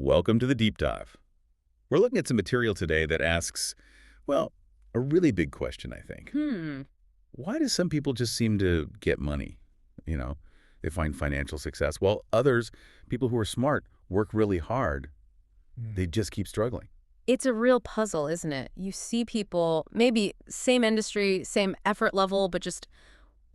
Welcome to the Deep Dive. We're looking at some material today that asks, well, a really big question, I think. Why do some people just seem to get money? You know, they find financial success, while others, people who are smart, work really hard. They just keep struggling. It's a real puzzle, isn't it? You see people, maybe same industry, same effort level, but just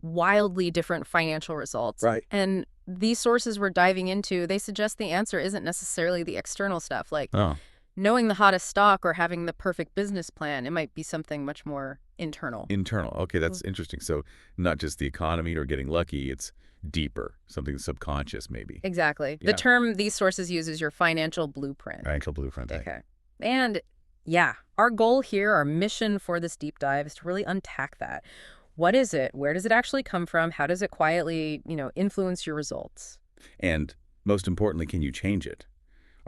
wildly different financial results. Right. And these sources we're diving into, they suggest the answer isn't necessarily the external stuff, like Oh, knowing the hottest stock or having the perfect business plan. It might be something much more internal. internal. Okay, that's interesting. So not just the economy or getting lucky, it's deeper, something subconscious maybe. Exactly. Yeah. The term these sources use is your financial blueprint. Financial blueprint. Okay. And yeah, our goal here, our mission for this deep dive is to really unpack that. What is it? Where does it actually come from? How does it quietly, influence your results? And most importantly, can you change it?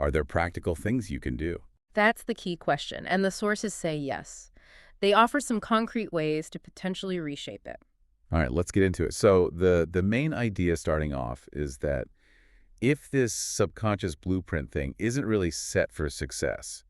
Are there practical things you can do? That's the key question. And the sources say yes. They offer some concrete ways to potentially reshape it. All right, let's get into it. So the main idea starting off is that if this subconscious blueprint thing isn't really set for success,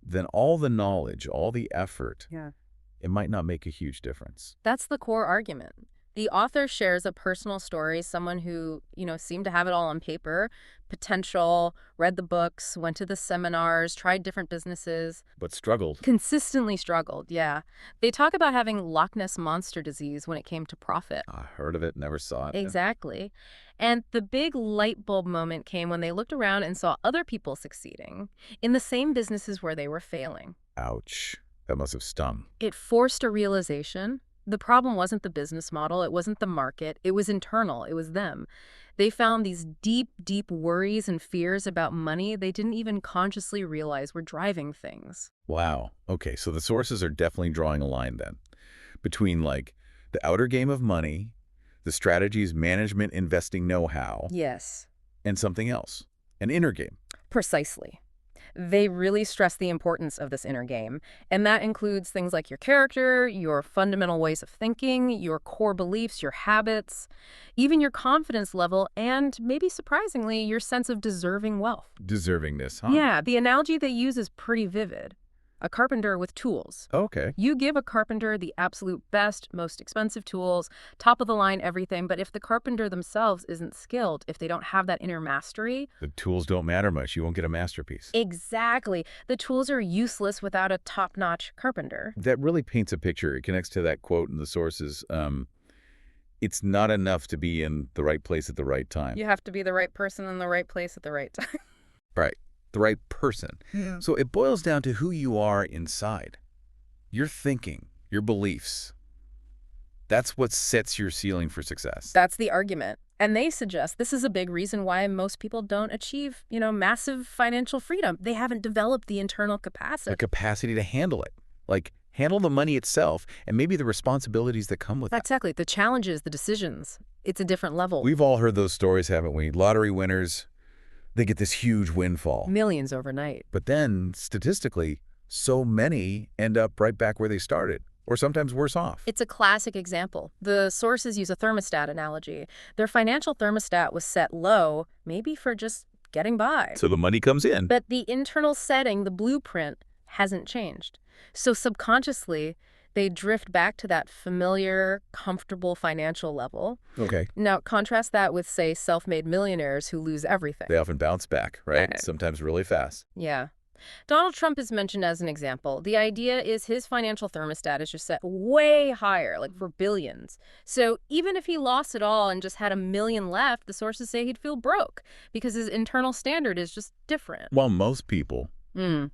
then all the knowledge, all the effort, Yeah. it might not make a huge difference. That's the core argument. The author shares a personal story, someone who, seemed to have it all on paper, potential, read the books, went to the seminars, tried different businesses, But struggled. consistently struggled, yeah. They talk about having Loch Ness Monster disease when it came to profit. I heard of it, never saw it. Exactly. And the big light bulb moment came when they looked around and saw other people succeeding in the same businesses where they were failing. Ouch. That must have stung. It forced a realization. The problem wasn't the business model, it wasn't the market, it was internal, it was them. They found these deep, deep worries and fears about money they didn't even consciously realize were driving things. Wow. Okay, so the sources are definitely drawing a line then between like the outer game of money, the strategies, management, investing know-how, Yes. and something else, an inner game. Precisely. They really stress the importance of this inner game, and that includes things like your character, your fundamental ways of thinking, your core beliefs, your habits, even your confidence level, and maybe surprisingly, your sense of deserving wealth. Deservingness, huh? Yeah, the analogy they use is pretty vivid. A carpenter with tools. Okay. You give a carpenter the absolute best, most expensive tools, top of the line everything, but if the carpenter themselves isn't skilled, if they don't have that inner mastery, The tools don't matter much. You won't get a masterpiece. exactly, the tools are useless without a top-notch carpenter. That really paints a picture. It connects to that quote in the sources. It's not enough to be in the right place at the right time. You have to be the right person in the right place at the right time. Right. The right person. Yeah. So it boils down to who you are inside. Your thinking, your beliefs. That's what sets your ceiling for success. That's the argument. And they suggest this is a big reason why most people don't achieve, massive financial freedom. They haven't developed the internal The capacity. capacity to handle it. Like, handle the money itself and maybe the responsibilities that come with that. Exactly. The challenges, the decisions, it's a different level. We've all heard those stories, haven't we? Lottery winners, they get this huge windfall. Millions overnight. But then, statistically, so many end up right back where they started, or sometimes worse off. It's a classic example. The sources use a thermostat analogy. Their financial thermostat was set low, maybe for just getting by. So the money comes in. But the internal setting, the blueprint, hasn't changed. So subconsciously, they drift back to that familiar, comfortable financial level. Okay. Now, contrast that with, say, self-made millionaires who lose everything. They often bounce back, right? Right. Sometimes really fast. Yeah. Donald Trump is mentioned as an example. The idea is his financial thermostat is just set way higher, like for billions. So even if he lost it all and just had $1 million left, the sources say he'd feel broke because his internal standard is just different. While most people, Mm.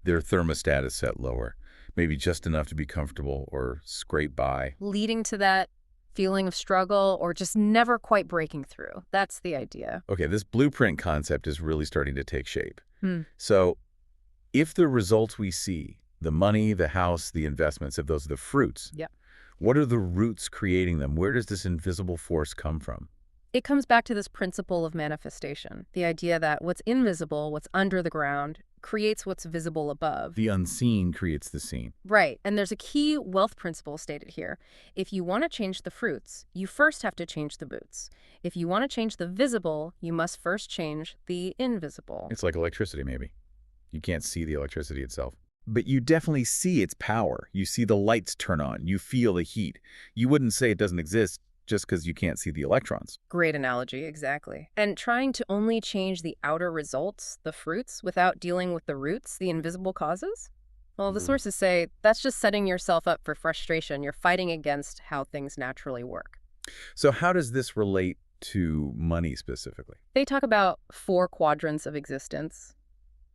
their thermostat is set lower, maybe just enough to be comfortable or scrape by. Leading to that feeling of struggle or just never quite breaking through. That's the idea. Okay, this blueprint concept is really starting to take shape. Hmm. So if the results we see, the money, the house, the investments, if those are the fruits, Yeah. what are the roots creating them? Where does this invisible force come from? It comes back to this principle of manifestation, the idea that what's invisible, what's under the ground, creates what's visible above. The unseen creates the seen. Right, and there's a key wealth principle stated here. If you want to change the fruits, you first have to change the boots. If you want to change the visible, you must first change the invisible. It's like electricity, maybe. You can't see the electricity itself. But you definitely see its power. You see the lights turn on. You feel the heat. You wouldn't say it doesn't exist just because you can't see the electrons. Great analogy, exactly. And trying to only change the outer results, the fruits, without dealing with the roots, the invisible causes? Well, the sources say that's just setting yourself up for frustration. You're fighting against how things naturally work. So how does this relate to money specifically? They talk about 4 quadrants of existence: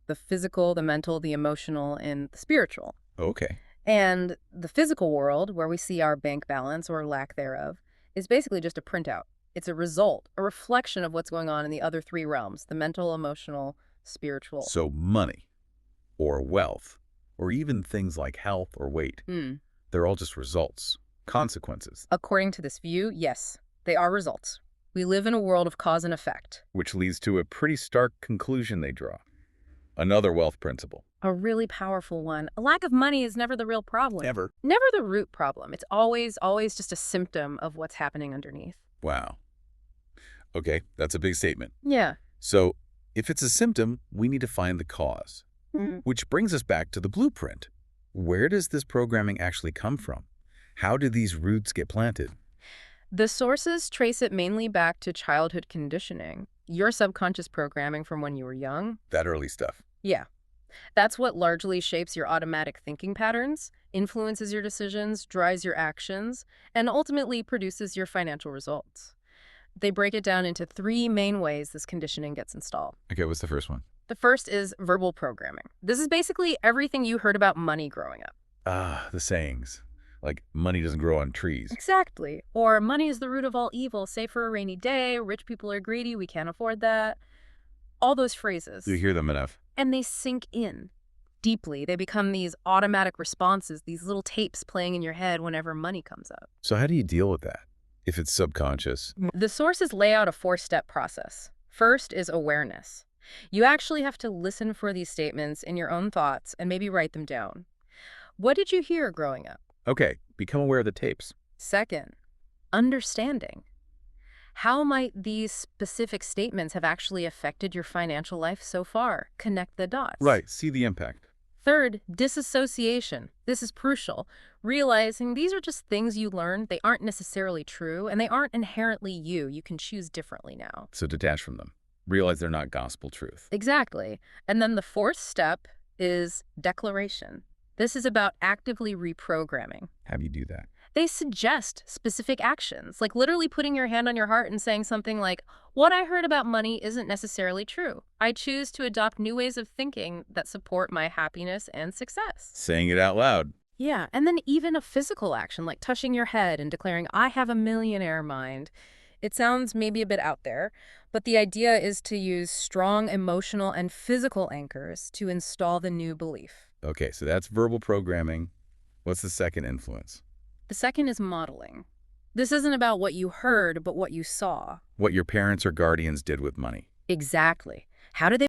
the physical, the mental, the emotional, and the spiritual. Okay. And the physical world, where we see our bank balance or lack thereof, is basically just a printout. It's a result, a reflection of what's going on in the other 3 realms: the mental, emotional, spiritual. So money or wealth or even things like health or weight, they're all just results, consequences. According to this view, yes, they are results. We live in a world of cause and effect. Which leads to a pretty stark conclusion they draw. Another wealth principle. A really powerful one. A lack of money is never the real problem. Never. Never the root problem. It's always just a symptom of what's happening underneath. Wow. Okay, that's a big statement. Yeah. So if it's a symptom, we need to find the cause. Which brings us back to the blueprint. Where does this programming actually come from? How do these roots get planted? The sources trace it mainly back to childhood conditioning, your subconscious programming from when you were young. That early stuff. Yeah. That's what largely shapes your automatic thinking patterns, influences your decisions, drives your actions, and ultimately produces your financial results. They break it down into 3 main ways this conditioning gets installed. Okay, what's the first one? The first is verbal programming. This is basically everything you heard about money growing up. Ah, the sayings. Like, money doesn't grow on trees. Exactly. Or money is the root of all evil, save for a rainy day, rich people are greedy, we can't afford that. All those phrases. You hear them enough. And they sink in deeply. They become these automatic responses, these little tapes playing in your head whenever money comes up. So how do you deal with that if it's subconscious? The sources lay out a 4-step process. First is awareness. You actually have to listen for these statements in your own thoughts and maybe write them down. What did you hear growing up? Okay, become aware of the tapes. Second, understanding. How might these specific statements have actually affected your financial life so far? Connect the dots. Right, see the impact. Third, disassociation. This is crucial. Realizing these are just things you learned, they aren't necessarily true, and they aren't inherently you. You can choose differently now. So detach from them. Realize they're not gospel truth. Exactly. And then the 4th step is declaration. This is about actively reprogramming. How do you do that? They suggest specific actions, like literally putting your hand on your heart and saying something like, what I heard about money isn't necessarily true. I choose to adopt new ways of thinking that support my happiness and success. Saying it out loud. Yeah, and then even a physical action, like touching your head and declaring, I have a millionaire mind. It sounds maybe a bit out there, but the idea is to use strong emotional and physical anchors to install the new belief. Okay, so that's verbal programming. What's the second influence? The second is modeling. This isn't about what you heard, but what you saw. What your parents or guardians did with money. Exactly. How did they